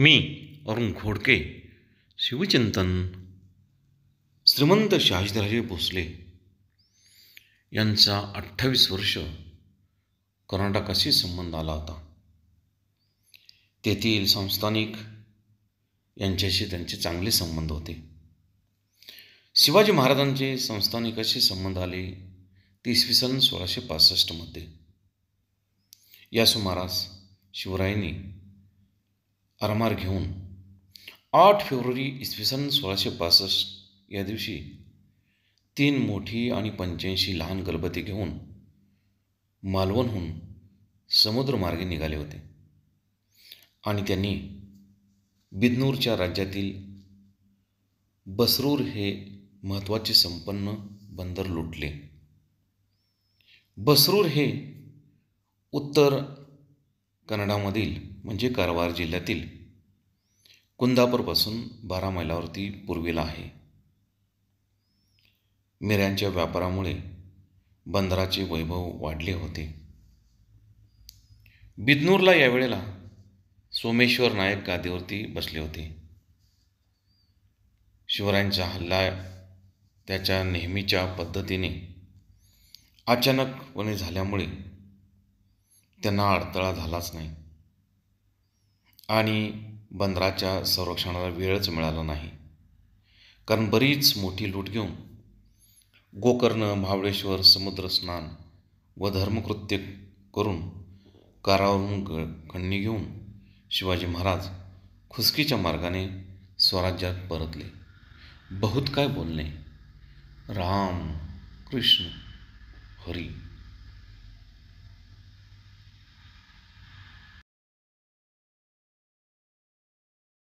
मी अरुण खोडके शिवचिंतन श्रीमंत शहाजीराजे भोसले यांचा 28 वर्ष कर्नाटकाशी संबंध आला होता. तेथील संस्थानिक यांच्याशी त्यांचे चांगले संबंध होते. शिवाजी महाराजांचे संस्थानिकाशी संबंध आले ते इसवी सन 1665 या सुमारास शिवरायांनी आरमार घेऊन 8 फेब्रुवारी इसवी सन 1665 या दिवशी 3 मोठी आणि 85 लहान गलबते घेऊन मालवणहून समुद्रमार्गे निघाले होते आणि त्यांनी बिदनूरच्या राज्यातील बसरूर हे महत्त्वाचे संपन्न बंदर लुटले. बसरूर हे उत्तर कन्नडामधील म्हणजे कारवार जिल्ह्यातील कुंदापूरपासून 12 मैलावरती पूर्वेला आहे. मिऱ्यांच्या व्यापारामुळे बंदराचे वैभव वाढले होते. बिदनूरला यावेळेला सोमेश्वर नायक गादीवरती बसले होते. शिवरायांचा हल्ला त्याच्या नेहमीच्या पद्धतीने अचानकपणे झाल्यामुळे त्यांना अडथळा झालाच नाही आणि बंदराच्या संरक्षणाला वेळच मिळाला नाही. कारण बरीच मोठी लूट घेऊन गोकर्ण, महाबळेश्वर, समुद्रस्नान व धर्मकृत्य करून कारावरून खंडणी घेऊन शिवाजी महाराज खुसकीच्या मार्गाने स्वराज्यात परतले. बहुत काय बोलणे. राम कृष्ण हरी.